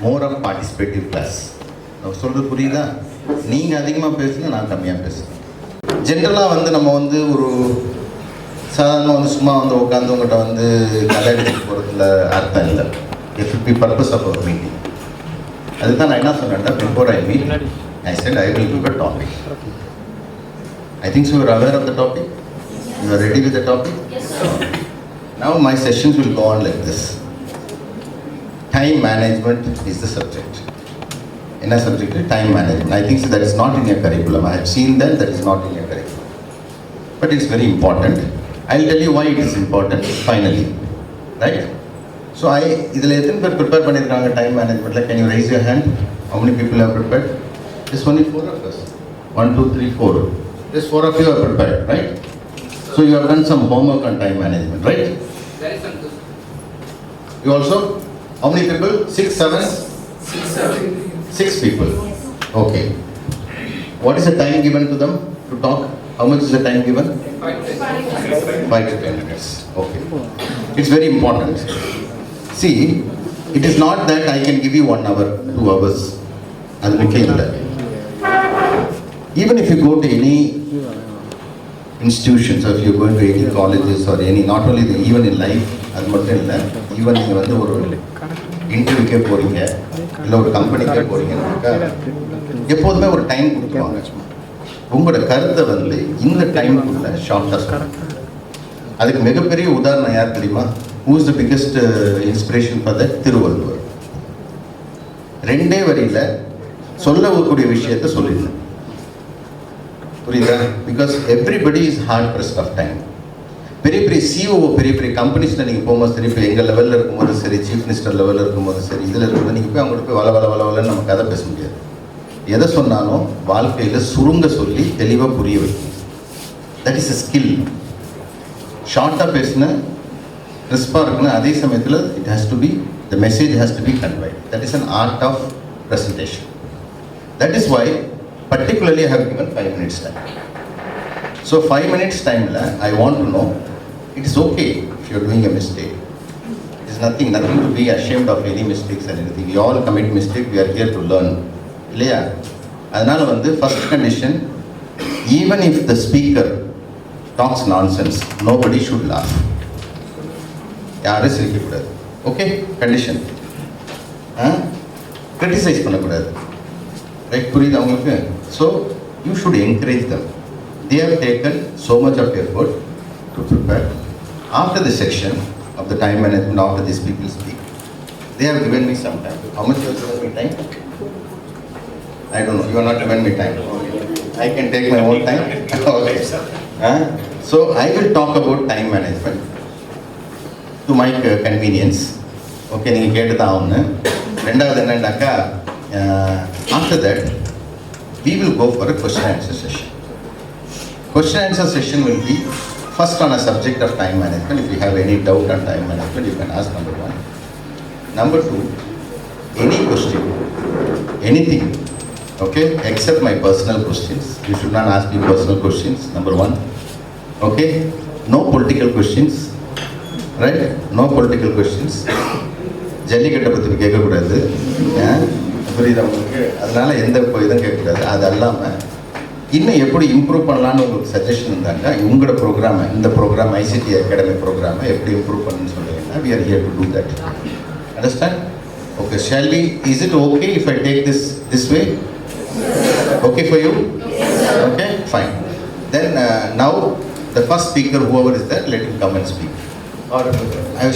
more of participative class. நான் சொல்கிறது புரியுதா? நீங்கள் அதிகமாக பேசுங்க, நான் கம்மியாக பேசுகிறேன். ஜென்ரலாக வந்து நம்ம வந்து ஒரு சாதாரணமாக வந்து சும்மா வந்து உட்காந்து உங்கள்கிட்ட வந்து கதை எடுத்துகிட்டு போகிறதுல அர்த்தம் இல்லை. It should be purpose of our meeting. அதுதான் நான் என்ன சொன்னேன்டா, before I meet, I said I will give a topic. I think so you are aware of the topic? You are ready with the topic? Yes, sir. Now my sessions will go on like this. Time management is the subject. In a subject, time management. I think so that is not in your curriculum. I have seen that is not in your curriculum. But it's very important. I'll tell you why it is important finally. Right? So idhila ethana per prepare pannirukanga time management. Like, can you raise your hand? How many people have prepared? Just only 4 of us. 1, 2, 3, 4. Just 4 of you are prepared, right? So you have done some homework on time management, right? Very simple. You also? How many people? 6, 7? 6 people. Okay. What is the time given to them to talk? How much is the time given? 5 to 10 minutes. Okay. It's very important. See, it is not that I can give you 1 hour, 2 hours. Even if you go to any institutions, or if you go into any colleges or any, not only the, even in life, அது மட்டும் இல்லை, even நீங்கள் வந்து ஒரு இன்டர்வியூக்கே போகிறீங்க, இல்லை ஒரு கம்பெனிக்கே போகிறீங்கன்னாக்கா எப்போதுமே ஒரு டைம் கொடுத்துருவாங்க. உங்களோட கருத்தை வந்து இந்த டைமுக்குள்ள ஷார்ட்டாக சொல்லுங்கள். அதுக்கு மிகப்பெரிய உதாரணம் யார் தெரியுமா? Who is the biggest inspiration for that? Thiruvalluvar. 2 வரியில் சொல்லக்கூடிய விஷயத்தை சொல்லிடணும். புரியுதா? Because everybody is hard pressed of time. பெரிய பெரிய சிஓ, பெரிய பெரிய கம்பெனிஸில் நீங்கள் போகும்போது சரி, இப்போ எங்கள் லெவலில் இருக்கும்போது சரி, சீஃப் மினிஸ்டர் லெவலில் இருக்கும்போது சரி, இதில் இருக்கும்போது நீங்கள் போய் அவங்கள்ட்ட போய் வளன்னு நம்ம கதை பேச முடியாது. எதை சொன்னாலும் வாழ்க்கையில் சுருங்க சொல்லி தெளிவாக புரிய வைக்கணும். That is a skill. ஷார்ட்டாக பேசின கிறிஸ்பாக இருக்குன்னு, அதே சமயத்தில் it has to be, the message has to be conveyed. That is an art of presentation. That is why particularly I have given 5 minutes time. So 5 minutes time I want to know, it is okay if you are doing a mistake. It is nothing to be ashamed of any mistakes or anything. We all commit mistake. We are here to learn. இல்லையா? அதனால் வந்து first condition, even if the speaker talks nonsense, nobody should laugh. யாரும் சிரிக்கக்கூடாது. Okay? Condition. Criticise பண்ணக்கூடாது. Right? புரியுது அவங்களுக்கு? So you should encourage them. They have taken so much of effort to prepare. After the section of the time management, after these people speak, they have given me some time. How much you have given me time? I don't know. You are not given me time. I can take my own time. Okay. So I will talk about time management to my convenience. Okay, நீங்கள் கேட்டு தான் ஆகணும். ரெண்டாவது என்னன்னாக்கா, after that we will go for a question answer session. Question answer session will be first on a subject of time management. If you have any doubt on time management, you can ask, number 1. Number 2, any question, anything, okay, except my personal questions. You should not ask me personal questions, number 1. Okay, no political questions, right? No political questions. ஜல்லிக்கட்டை பற்றி கேட்கக்கூடாது. புரியுது உங்களுக்கு? அதனால் எந்த இதுவும் கேட்கக்கூடாது. அது அல்லாமல் இன்னும் எப்படி இம்ப்ரூவ் பண்ணலான்னு உங்களுக்கு சஜஷன் இருந்தாங்க, உங்களோட ப்ரோக்ராமை, இந்த ப்ரோக்ராம் ICT Academy ப்ரோக்ராமை எப்படி இம்ப்ரூவ் பண்ணுன்னு சொல்லுங்கன்னா, we are here to do that. Understand? Okay, shall we, is it okay if I take this way? Okay for you? Okay, fine. Then now the first speaker, whoever is there, let him come and speak. Or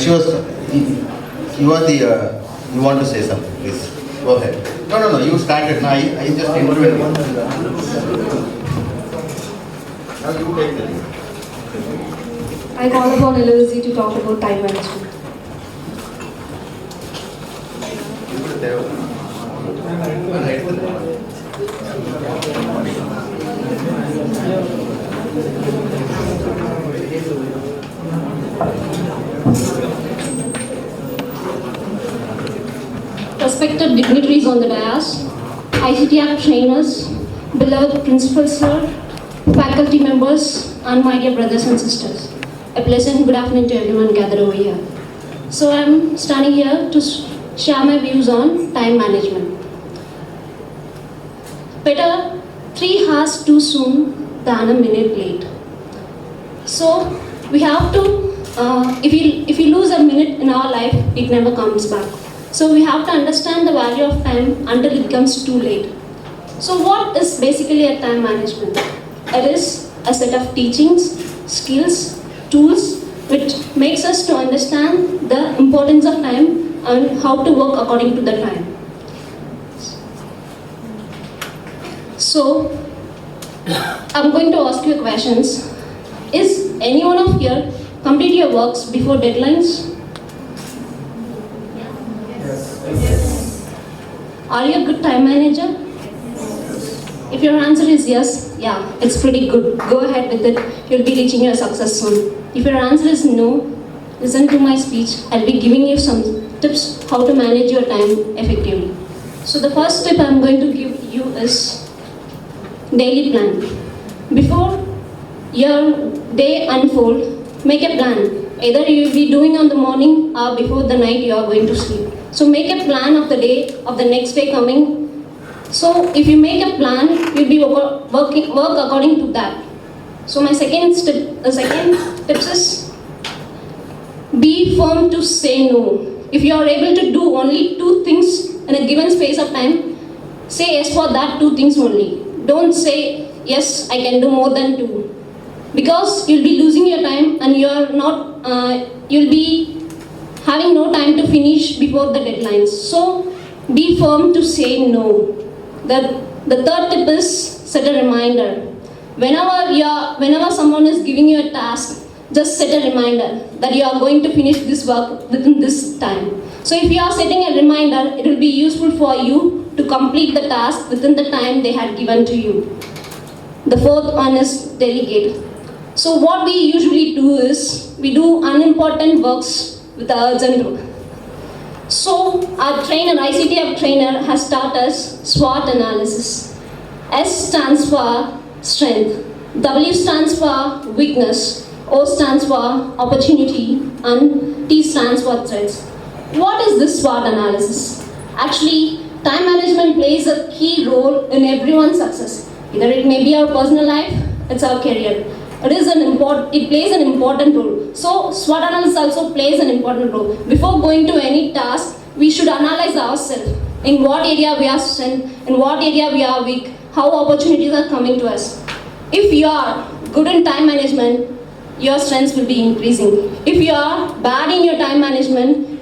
she was, you are the, you want to say something, please. Go ahead. No, you started. No, I just intervened. Now you take the lead. I call upon LLC to talk about time management. Respected dignitaries on the dais, ICT Act trainers, beloved principal sir, faculty members, and my dear brothers and sisters. A pleasant good afternoon to everyone gathered over here. So I'm standing here to share my views on time management. Better 3 hours too soon than a minute late. So we have to, if we lose a minute in our life, it never comes back. So we have to understand the value of time until it becomes too late. So what is basically a time management? It is a set of teachings, skills, tools which makes us to understand the importance of time and how to work according to the time. So I'm going to ask you questions. Is any one of you complete your works before deadlines? Yes. Are you a good time manager? If your answer is yes, yeah, it's pretty good. Go ahead with it. You'll be reaching your success soon. If your answer is no, listen to my speech. I'll be giving you some tips how to manage your time effectively. So the first tip I'm going to give you is daily plan. Before your day unfold, make a plan. Either you will be doing on the morning or before the night you are going to sleep. So make a plan of the day, of the next day coming. So if you make a plan, you'll be work according to that. So my second tip is be firm to say no. If you are able to do only 2 things in a given space of time, say yes for that 2 things only. Don't say yes, I can do more than 2. Because you'll be losing your time and you'll be having no time to finish before the deadlines. So be firm to say no. The third tip is set a reminder. Whenever someone is giving you a task, just set a reminder that you are going to finish this work within this time. So if you are setting a reminder, it will be useful for you to complete the task within the time they had given to you. The fourth one is delegate. So what we usually do is, we do unimportant works with the urgent work. So our ICT trainer has taught us SWOT analysis. S stands for strength, W stands for weakness, O stands for opportunity, and T stands for threats. What is this SWOT analysis? Actually, time management plays a key role in everyone's success. Either it may be our personal life, it's our career. It plays an important role. So SWOT analysis also plays an important role. Before going to any task, we should analyze ourselves. In what area we are strength, in what area we are weak, how opportunities are coming to us. If you are good in time management, your strengths will be increasing. If you are bad in your time management,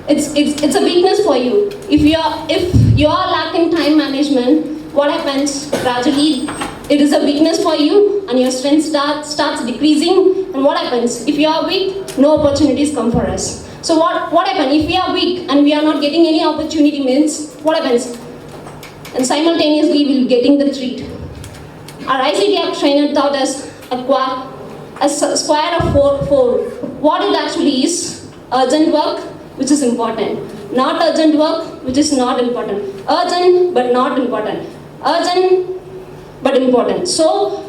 it's a weakness for you. If you are lacking time management, what happens? Gradually, it is a weakness for you and your strength starts decreasing. And what happens? If you are weak, no opportunities come for us. So what happens? If we are weak and we are not getting any opportunity means, what happens? And simultaneously we will getting the treat. Our ICT trainer taught us a square of 4. What it actually is: urgent work, which is important. Not urgent work, which is not important. Urgent but not important. Urgent but important. So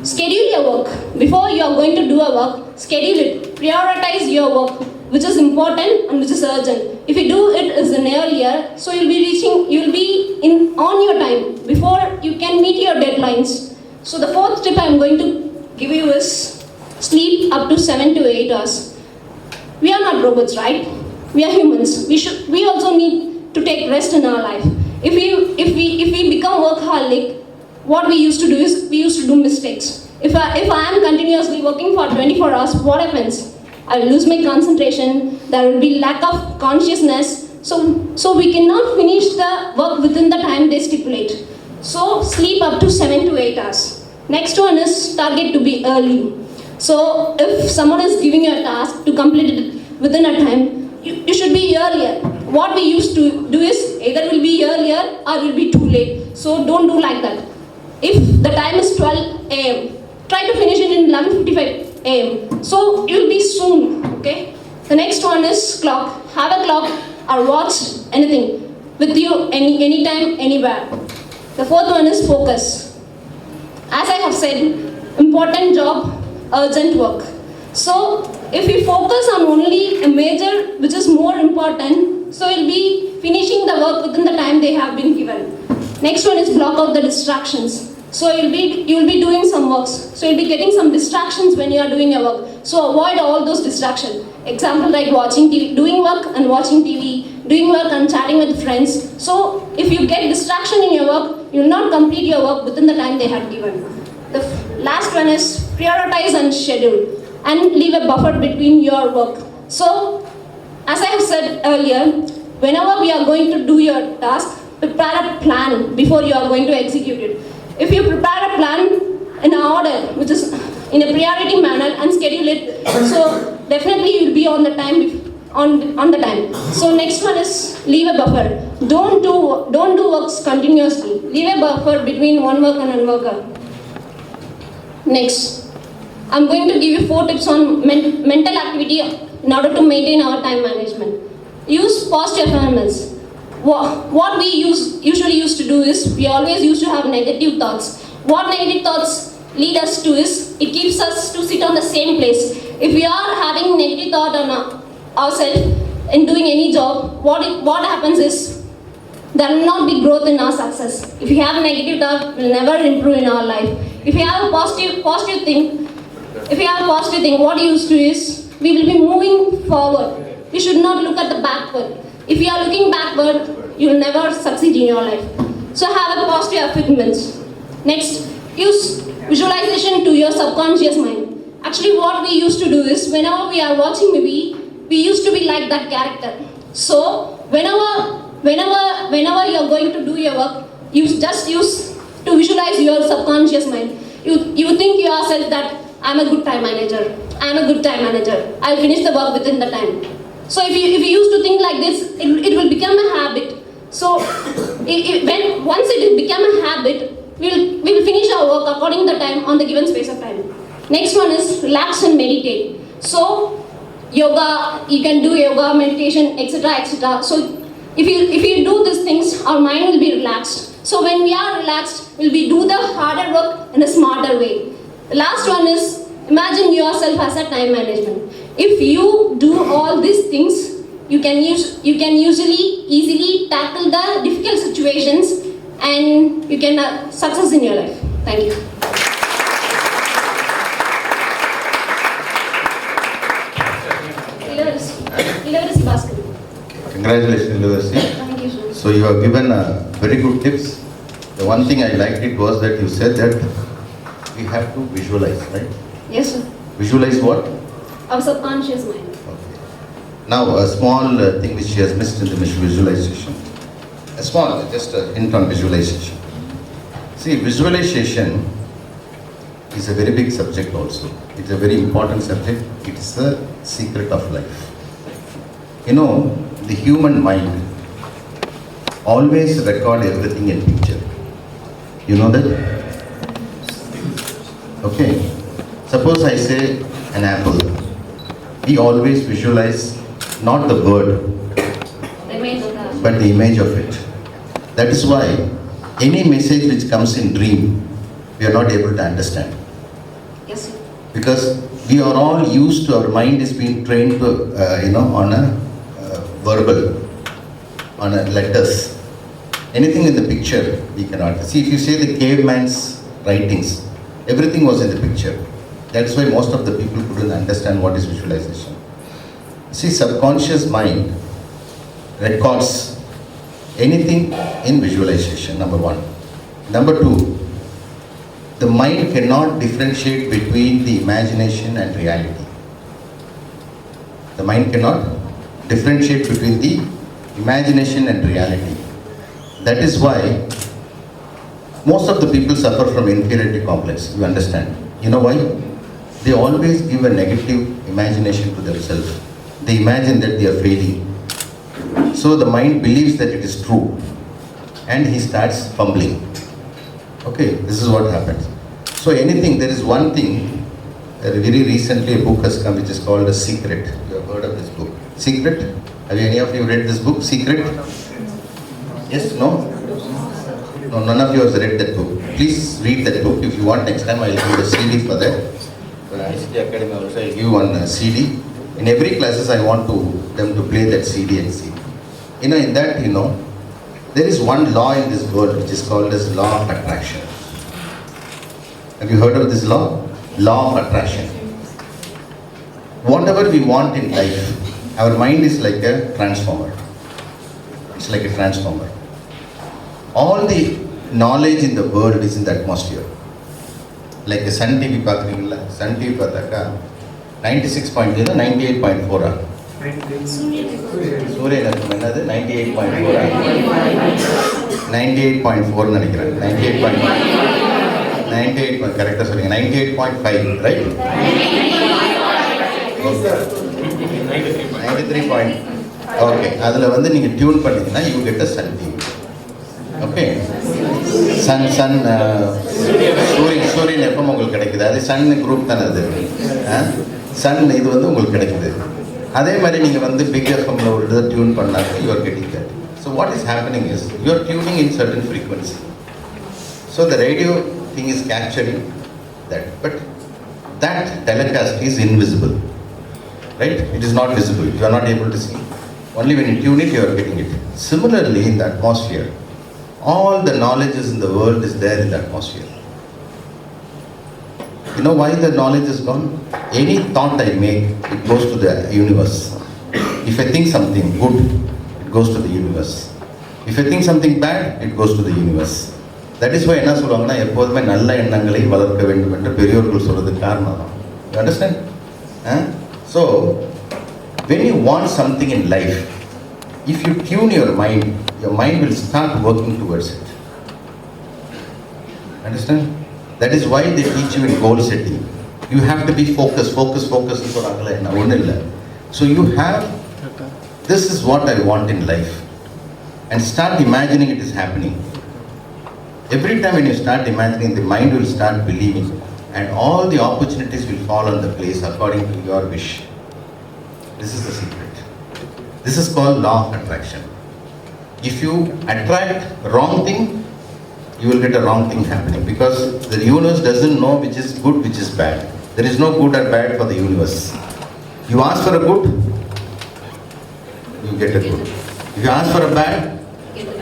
schedule your work. Before you are going to do a work, schedule it. Prioritize your work, which is important and which is urgent. If you do it as an earlier, so you'll be on your time before you can meet your deadlines. So the fourth tip I'm going to give you is sleep up to 7 to 8 hours. We are not robots, right? We are humans. We also need to take rest in our life. If we become workaholic, what we used to do is we used to do mistakes. If I am continuously working for 24 hours, what happens? I will lose my concentration. There will be lack of consciousness. So we cannot finish the work within the time they stipulate. So sleep up to 7 to 8 hours. Next one is target to be early. So if someone is giving you a task to complete it within a time, you should be earlier. What we used to do is either will be earlier or will be too late. So don't do like that. If the time is 12 a.m., try to finish it in 11:55 a.m. So you'll be soon, okay? The next one is clock. Have a clock or watch anything with you anytime, anywhere. The fourth one is focus. As I have said, important job, urgent work. So If we focus on only a major which is more important, so you'll be finishing the work within the time they have been given. Next one is block out the distractions. So you'll be doing some works. So you'll be getting some distractions when you are doing your work. So avoid all those distractions. Example like watching TV, doing work and watching TV, doing work and chatting with friends. So if you get distraction in your work, you will not complete your work within the time they have given. The last one is prioritize and schedule and leave a buffer between your work. So as I have said earlier, whenever we are going to do your task, prepare a plan before you are going to execute it. If you prepare a plan in an order, which is in a priority manner and schedule it, so definitely you will be on the time. On the time. So next one is leave a buffer. Don't do works continuously. Leave a buffer between one work and another worker. Next, I'm going to give you 4 tips on mental activity in order to maintain our time management. Use positive affirmations. What we usually used to do is, we always used to have negative thoughts. What negative thoughts lead us to is, it keeps us to sit on the same place. If we are having negative thought on ourselves in doing any job, what happens is, there will not be growth in our success. If you have a negative thought, we'll never improve in our life. If you have a positive thing, what you used to is, we will be moving forward. We should not look at the backward. If you are looking backward, you will never succeed in your life. So have a positive affirmations. Next, use visualization to your subconscious mind. Actually, what we used to do is, whenever we are watching movie, we used to be like that character. So whenever you are going to do your work, you just use to visualize your subconscious mind. You think yourself that I'm a good time manager. I'll finish the work within the time. So if you used to think like this, it will become a habit. So once it become a habit, we will finish our work according to the time on the given space of time. Next one is relax and meditate. So yoga, you can do yoga, meditation, etc., etc. So if you do these things, our mind will be relaxed. So when we are relaxed, we'll do the harder work in a smarter way. The last one is, imagine yourself as a time management. If you do all these things, you can easily tackle the difficult situations and you can have success in your life. Thank you. Illustracy basket. Congratulations, University. Thank you, sir. So you have given very good tips. The one thing I liked it was that you said that we have to visualize, right? Yes, sir. Visualize what? Our subconscious mind. Okay. Now a small thing which she has missed in the visualization. A small, just a hint on visualization. See, visualization is a very big subject also. It's a very important subject. It's the secret of life. You know, the human mind always record everything in picture. You know that? Okay. Suppose I say an apple. We always visualize not the bird, but the image of it. That is why any message which comes in dream, we are not able to understand. Yes, sir. Because we are all used to, our mind is being trained to, on a verbal, on a letters. Anything in the picture, we cannot. See, if you say the caveman's writings, everything was in the picture. That's why most of the people couldn't understand what is visualization. See, subconscious mind records anything in visualization, number one. Number two, the mind cannot differentiate between the imagination and reality. The mind cannot differentiate between the imagination and reality. That is why most of the people suffer from inferiority complex, you understand. You know why? They always give a negative imagination to themselves. They imagine that they are failing. So the mind believes that it is true and he starts fumbling. Okay, this is what happens. So anything, there is one thing, very recently a book has come which is called The Secret. You have heard of this book. Secret? Have any of you read this book, Secret? Yes, no? No, none of you have read that book. Please read that book. If you want, next time I will give a CD for that. For ICT Academy also I give one CD. In every classes I want them to play that CD and see. In that, there is one law in this world which is called as law of attraction. Have you heard of this law? Law of attraction. Whatever we want in life, our mind is like a transformer. It's like a transformer. All the knowledge in the world is in the atmosphere. Like a Sun TV pathirilla, Sun TV pathaka 96.0, 98.4. Surya Nattam enadhu 98.4. 98.4 நினைக்கிறேன். 98 correct ah சொல்லுங்க. 98.5 right? 93. Okay. அதுல வந்து நீங்க tune பண்ணீங்கன்னா you get a Sun TV. Okay. Sun சூரியன் எப்போ உங்களுக்கு கிடைக்குது? அது சன் குரூப் தானே அது. சன் இது வந்து உங்களுக்கு கிடைக்குது. அதே மாதிரி நீங்கள் வந்து பிக் எஃப்எம்ல ஒரு இதை டியூன் பண்ணாங்க, you are getting that. So what is happening is you are tuning in certain frequency. So the radio thing is capturing that, but that telecast is invisible, right? It is not visible. You are not able to see. Only when you tune it, you are getting it. Similarly, in the atmosphere, all the knowledges in the world is there in the atmosphere. You know why the knowledge is gone? Any thought I make, it goes to the universe. If I think something good, it goes to the universe. If I think something bad, it goes to the universe. That is why என்ன சொல்லுவாங்கன்னா எப்போதுமே நல்ல எண்ணங்களை வளர்க்க வேண்டும் என்று பெரியோர்கள் சொல்றதுக்கு காரணம் தான். You understand? So, when you want something in life, if you tune your mind will start working towards it. Understand? That is why they teach you in goal setting. You have to be focused. சொல்றாங்களே என்ன ஒண்ணு இல்ல. So you have, this is what I want in life, and start imagining it is happening. Every time when you start imagining, the mind will start believing, and all the opportunities will fall on the place according to your wish. This is the secret. This is called law of attraction. If you attract wrong thing, you will get a wrong thing happening, because the universe doesn't know which is good, which is bad. There is no good or bad for the universe. You ask for a good, you get a good. If you ask for a bad,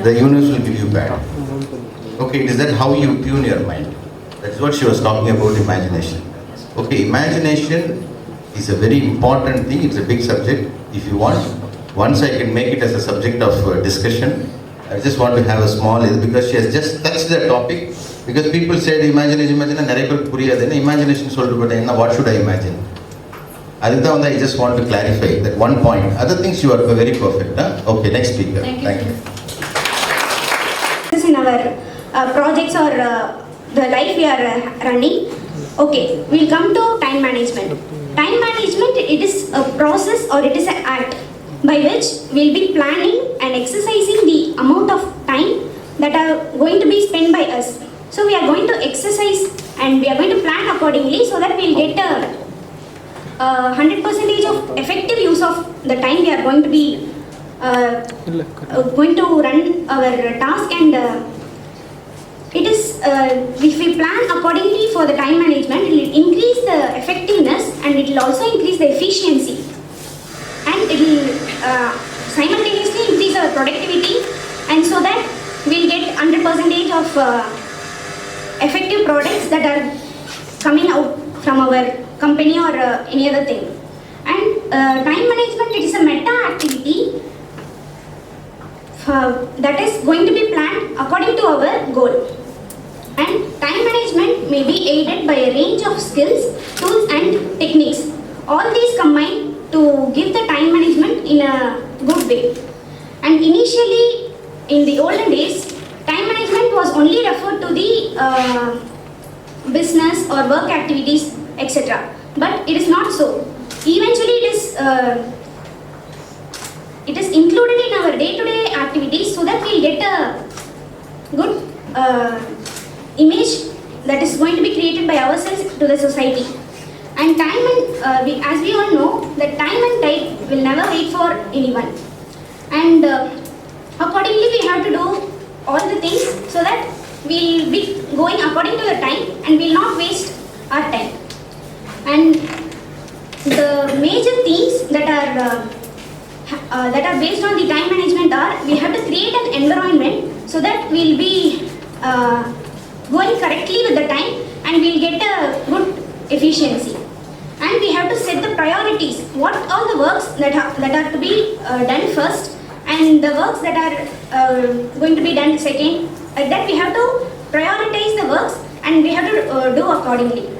the universe will give you bad. Okay, is that how you tune your mind? That's what she was talking about, imagination. Okay, imagination is a very important thing. It's a big subject. If you want, once I can make it as a subject of discussion. I just want to have a small, because she has just touched the topic. Because people said imagination, நிறைய பேருக்கு புரியாது. என்ன imagination சொல்லிட்டு போட்டா என்ன, what should I imagine? அதுதான் வந்து I just want to clarify that one point. Other things you are very perfect. Okay, next speaker. Thank you. In our projects or the life we are running. Okay, we'll come to time management. Time management, it is a process or it is an act by which we'll be planning and exercising the amount of time that are going to be spent by us. So we are going to exercise and we are going to plan accordingly so that we'll get a 100% of effective use of the time we are going to be going to run our task. And it is, if we plan accordingly for the time management, it will increase the effectiveness and it will also increase the efficiency, and it will simultaneously increase our productivity, and so that we'll get 100% of effective products that are coming out from our company or any other thing. And time management, it is a meta activity that is going to be planned according to our goal. And time management may be aided by a range of skills, tools and techniques. All these combine to give the time management in a good way. And initially, in the olden days, time management was only referred to the business or work activities, etc. But it is not so. Eventually, it is included in our day-to-day activities so that we'll get a good image that is going to be created by ourselves to the society. And time and as we all know, that time and tide will never wait for anyone. And accordingly, we have to do all the things so that we'll be going according to the time and we'll not waste our time. And the major themes that are based on the time management are, we have to create an environment so that we'll be going correctly with the time and we'll get a good efficiency. And we have to set the priorities. What all the works that are to be done first, and the works that are going to be done second. Like that, we have to prioritize the works and we have to do accordingly.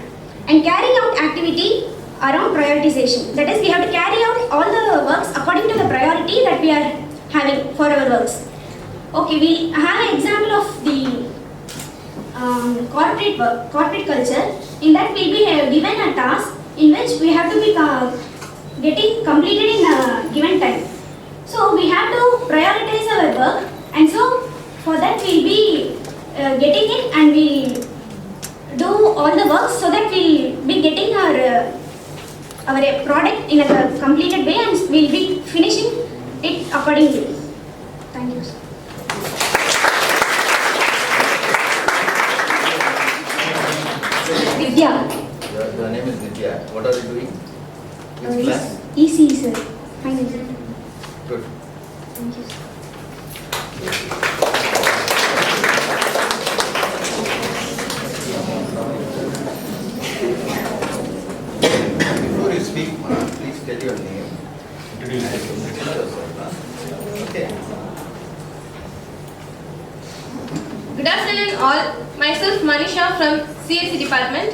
And carrying out activity around prioritization. That is, we have to carry out all the works according to the priority that we are having for our works. Okay, we have an example of the corporate culture. In that, we'll be given a task in which we have to be getting completed in a given time. So we have to prioritize our work, and so for that we'll be getting it and we do all the works so that we'll be getting our product in a completed way and we'll be finishing it accordingly. Thank you, sir. Vidya. Your name is Vidya. What are you doing? Which class? EC, sir. Fine, sir. Good. Thank you, sir. Before you speak, please tell your name. Introduce yourself. Okay. Good afternoon all. Myself Manisha from CSE department.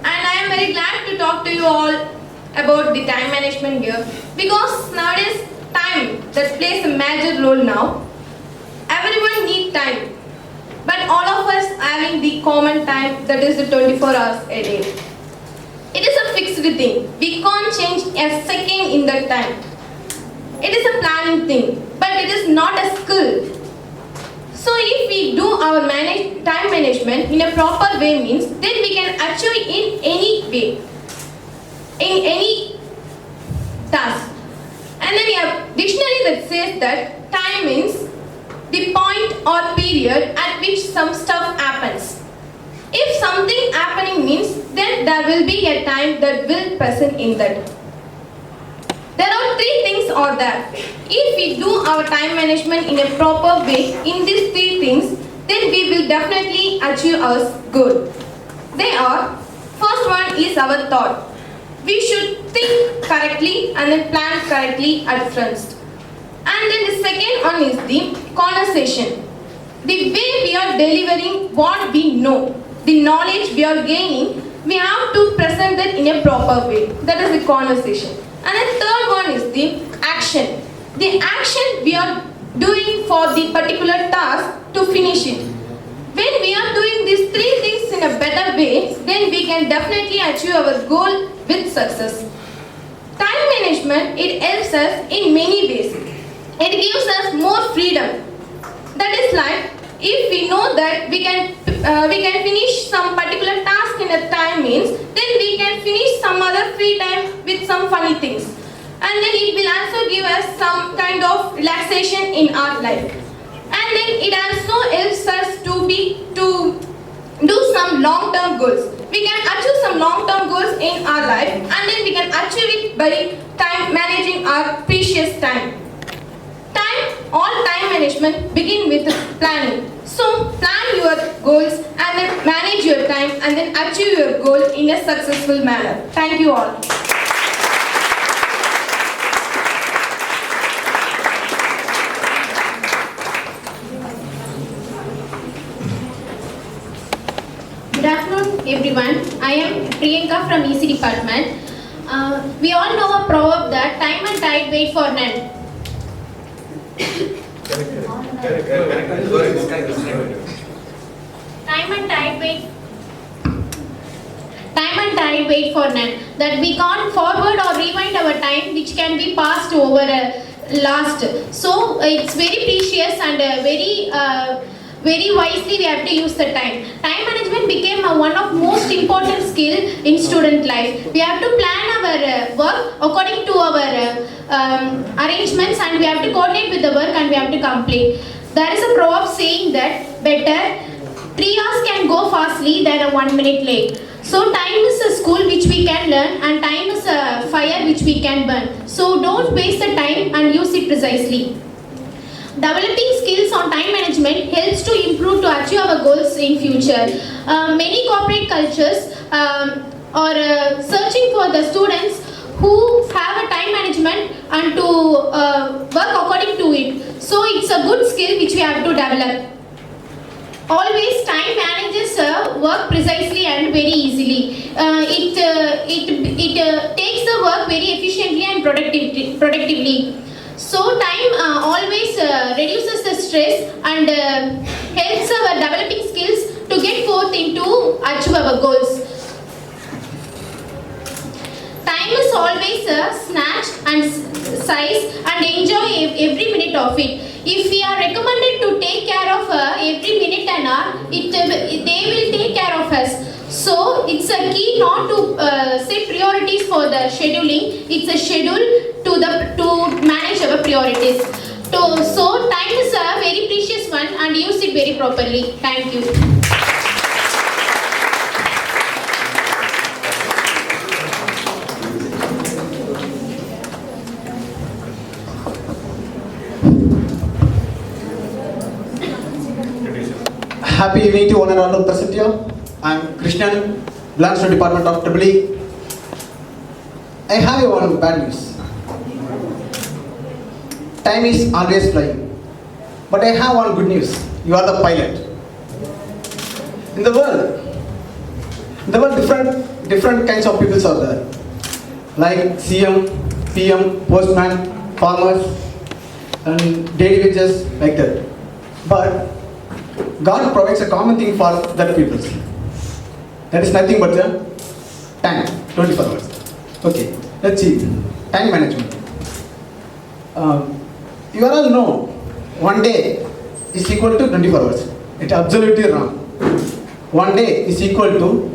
And I am very glad to talk to you all about the time management here. Because nowadays time that plays a major role now. Everyone needs time. But all of us having the common time, that is the 24 hours a day. It is a fixed thing. We can't change a second in that time. It is a planning thing, but it is not a skill. So if we do our time management in a proper way means, then we can achieve in any way, in any task. And then we have dictionary that says that time means the point or period at which some stuff happens. If something happening means, then there will be a time that will present in that. There are three things are there. If we do our time management in a proper way in these three things, then we will definitely achieve our goal. They are, first one is our thought. We should think correctly and then plan correctly at first. And then the second one is the conversation. The way we are delivering what we know, the knowledge we are gaining, we have to present that in a proper way. That is the conversation. And the third one is the action. The action we are doing for the particular task to finish it. When we are doing these three things in a better way, then we can definitely achieve our goal with success. Time management, it helps us in many ways. It gives us more freedom. That is like, if we know that we can finish some particular task in a time means, then we can finish some other free time with some funny things. And then it will also give us some kind of relaxation in our life. And then it also helps us to do some long-term goals. We can achieve some long-term goals in our life, and then we can achieve it by managing our precious time. All time management begin with planning. So plan your goals and then manage your time and then achieve your goal in a successful manner. Thank you all. Good afternoon everyone. I am Priyanka from EC department. We all know a proverb that time and tide wait for none. Time and tide wait for none. That we can't forward or rewind our time, which can be passed over last. So it's very precious and very wisely we have to use the time. Time management became one of most important skill in student life. We have to plan our work according to our arrangements, and we have to coordinate with the work and we have to complete. There is a proverb saying that better 3 hours can go fastly than a 1 minute late. So time is a school which we can learn, and time is a fire which we can burn. So don't waste the time and use it precisely. Developing skills on time management helps to improve to achieve our goals in future. Many corporate cultures are searching for the students who have a time management and to work according to it. So it's a good skill which we have to develop. Always time manages work precisely and very easily. It takes the work very efficiently and productively. So time always reduces the stress and helps our developing skills to get forth into achieve our goals. Time is always snatched and size and enjoy every minute of it. If we are recommended to take care of every minute and hour, they will take care of us. So it's a key not to set priorities for the scheduling. It's a schedule to manage our priorities. So time is a very precious one and use it very properly. Thank you. Happy evening to one and all present here. I am Krishnan, belongs to Department of EE. I have one bad news. Time is always flying. But I have one good news. You are the pilot. In the world, different kinds of people are there. Like CM, PM, postman, farmers, and daily wages, like that. But God provides a common thing for that people. That is nothing but the time, 24 hours. Okay, let's see. Time management. You all know, one day is equal to 24 hours. It's absolutely wrong. One day is equal to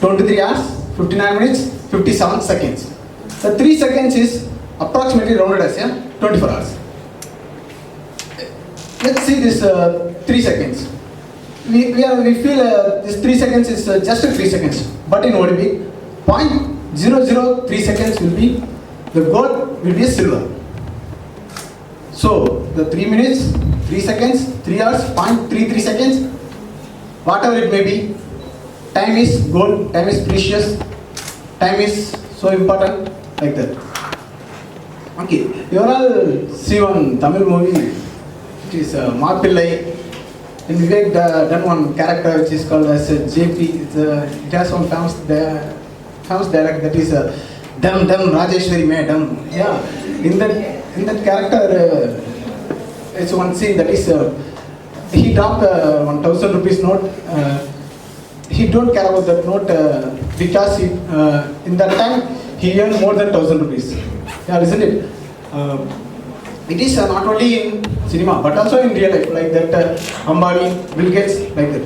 23 hours, 59 minutes, 57 seconds. The 3 seconds is approximately rounded as 24 hours. Let's see this 3 seconds. We feel this 3 seconds is just 3 seconds. But in ODB, 0.003 seconds will be, the gold will be a silver. So, the 3 minutes, 3 seconds, 3 hours, 0.33 seconds, whatever it may be, time is gold, time is precious, time is so important, like that. Okay, you all see one Tamil movie, it is Maapillai. In Vivek done one character which is called as JP. It has one famous dialogue that is Dam Rajeshwari Madam. Yeah, in that character, it's one scene that is he dropped 1,000 rupees note. He don't care about that note because in that time he earned more than 1,000 rupees. Yeah, isn't it? It is not only in cinema but also in real life, like that Ambani, Bill Gates, like that.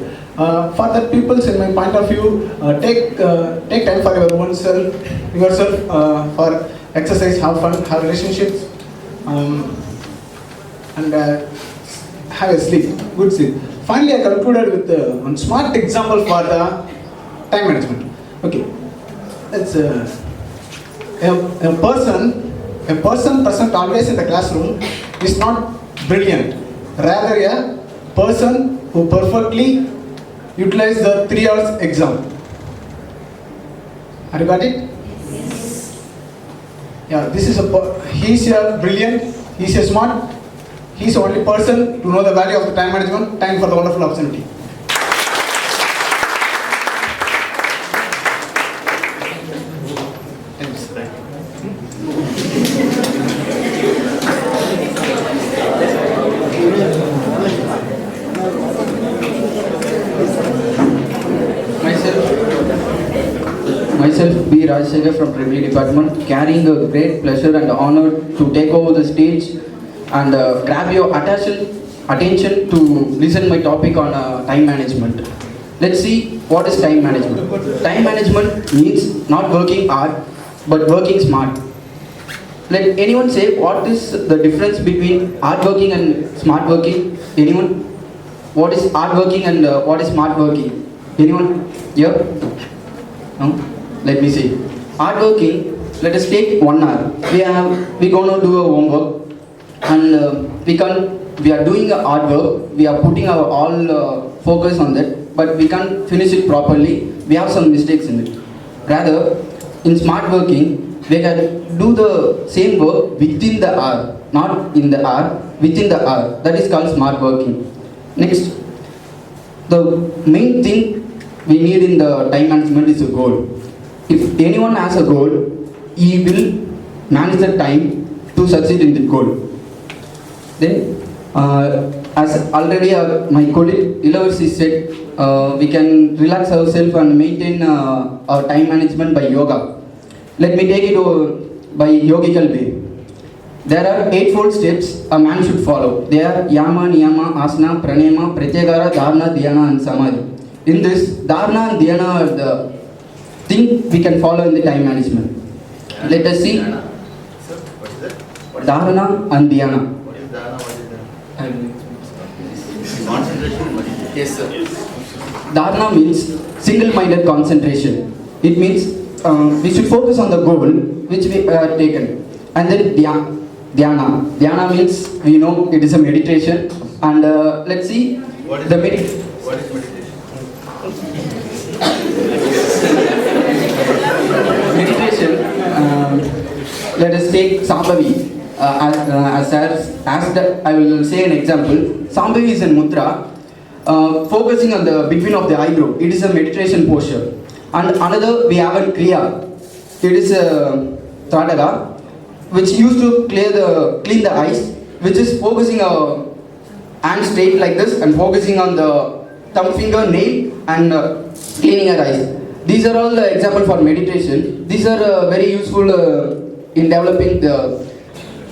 For that people, in my point of view, take time for your own self, yourself, for exercise, have fun, have relationships, and have a sleep, good sleep. Finally, I concluded with one smart example for the time management. Okay, it's a person present always in the classroom is not brilliant. Rather, a person who perfectly utilizes the 3 hours exam. Have you got it? Yes. Yeah, this is he's a brilliant, he's a smart, he's the only person to know the value of the time management. Time for the wonderful opportunity. Myself, B. Rajshekhar from Tribal Department, carrying a great pleasure and honor to take over the stage and grab your attention to listen my topic on time management. Let's see what is time management. Time management means not working hard but working smart. Let anyone say what is the difference between hard working and smart working? Anyone? What is hard working and what is smart working? Anyone? Yeah? No? Let me see. Hardworking, let us take 1 hour. We gonna do a homework, and we are doing a hard work. We are putting our all focus on that, but we can't finish it properly. We have some mistakes in it. Rather, in smart working, we can do the same work within the hour, not in the hour, within the hour. That is called smart working. Next, the main thing we need in the time management is a goal. If anyone has a goal, he will manage the time to succeed in the goal. Then, as already my colleague Ilavasi said, we can relax ourselves and maintain our time management by yoga. Let me take it by yogical way. There are 8-fold steps a man should follow. They are Yama, Niyama, Asana, Pranayama, Pratyahara, Dharana, Dhyana and Samadhi. In this, Dharana and Dhyana are the thing we can follow in the time management. Let us see. Dharana and Dhyana. What is dharana? What is dharana? Concentration. Yes, sir. Dharana means single-minded concentration. It means we should focus on the goal which we have taken. And then Dhyana. Dhyana means we know it is a meditation. And let's see What is the meditation? What is meditation? meditation. Let us take Sambhavi. I will say an example. Sambhavi is in mudra, focusing on the between of the eyebrow. It is a meditation posture. And another we have in Kriya. It is a Trataka, which used to clean the eyes, which is focusing our hand straight like this and focusing on the thumb finger, nail and cleaning our eyes. These are all the example for meditation. These are very useful in developing the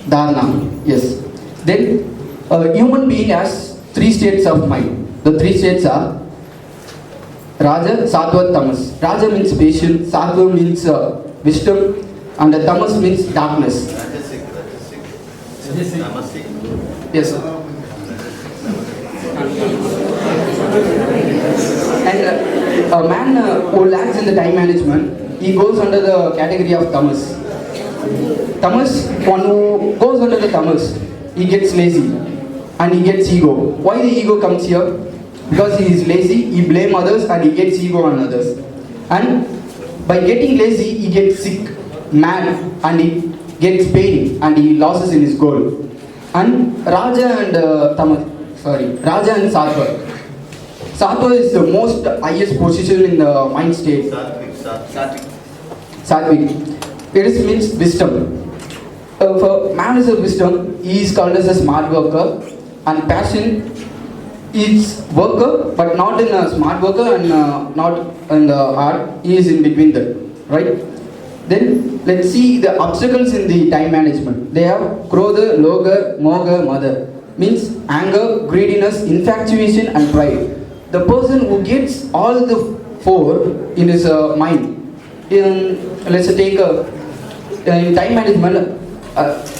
dharana. Yes. Then a human being has 3 states of mind. The 3 states are Raja, Sattva, Tamas. Raja means patience, Sattva means wisdom, and the Tamas means darkness. Rajasic. Tamasic. Yes, sir. And a man who lacks in the time management, he goes under the category of Tamas. Tamas, one who goes under the Tamas, he gets lazy and he gets ego. Why the ego comes here? Because he is lazy, he blames others and he gets ego on others. And by getting lazy, he gets sick, mad, and he gets pain and he loses in his goal. And Raja and Raja and Sattva. Sattva is the most highest position in the mind state. Sattvic. It means wisdom. For man is a wisdom, he is called as a smart worker, and passion is worker, but not in a smart worker and not in the art. He is in between them, right? Then let's see the obstacles in the time management. They have Krodha, Loga, Moga, Mother. Means anger, greediness, infatuation and pride. The person who gets all the 4 in his mind. Let's take in time management,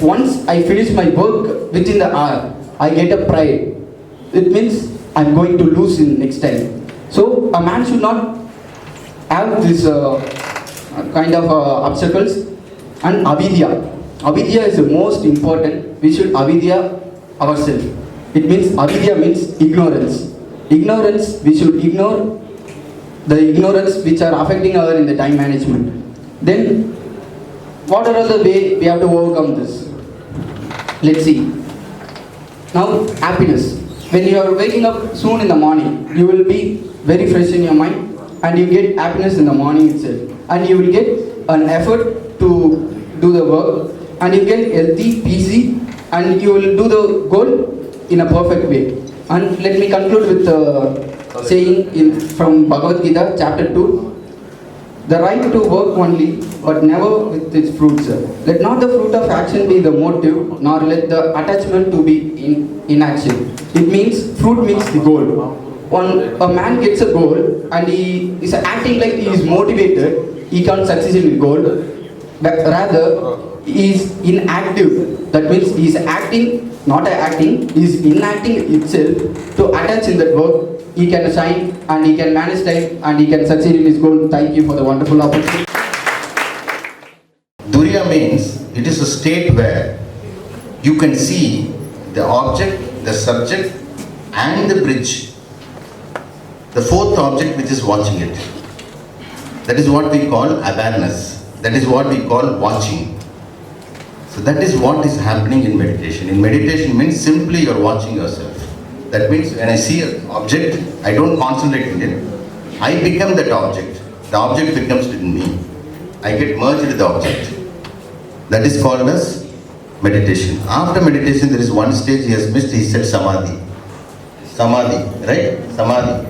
once I finish my work within the hour, I get a pride. It means I'm going to lose in next time. So a man should not have this kind of obstacles. And avidya. Avidya is the most important. We should avidya ourselves. It means avidya means ignorance. Ignorance, we should ignore the ignorance which are affecting our in the time management. Then what are the way we have to overcome this? Let's see. Now happiness. When you are waking up soon in the morning, you will be very fresh in your mind and you get happiness in the morning itself. And you will get an effort to do the work and you get healthy, peaceful, and you will do the goal in a perfect way. And let me conclude with saying from Bhagavad Gita, chapter 2, the right to work only, but never with its fruits. Let not the fruit of action be the motive, nor let the attachment to be in inaction. It means, fruit means the goal. When a man gets a goal and he is acting like he is motivated, he can't succeed in the goal. But rather, he is inactive. That means he is acting, not acting, he is enacting itself to attach in that work he can shine and he can manage time and he can succeed in his goal. Thank you for the wonderful opportunity. Duriya means it is a state where you can see the object, the subject and the bridge. The fourth object which is watching it. That is what we call awareness. That is what we call watching. So that is what is happening in meditation. In meditation means simply you are watching yourself. That means when I see an object, I don't concentrate in it. I become that object. The object becomes within me. I get merged with the object. That is called as meditation. After meditation, there is one stage he has missed. He said samadhi. Samadhi, right? Samadhi.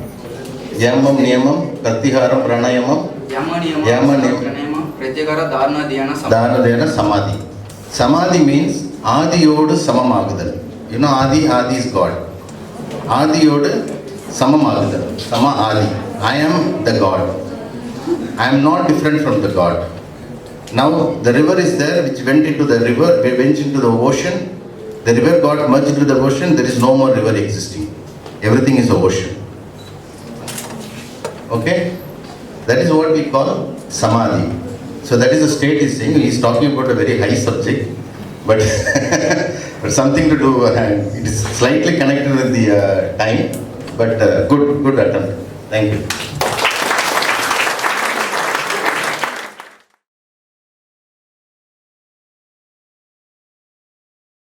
Yamam, niyamam, pratyaharam, pranayamam. Yama, niyamam, pratyahara, dharana, dhyana, dhyana, samadhi. Samadhi means Adiyodu samamagudal. You know Adi is God. Adiyodu samamagudal. Sama Adi. I am the God. I am not different from the God. Now the river is there which went into the river, went into the ocean. The river got merged into the ocean. There is no more river existing. Everything is the ocean. Okay? That is what we call samadhi. So that is the state he's saying. He's talking about a very high subject, but, but something to do, it is slightly connected with the time, but good attempt. Thank you.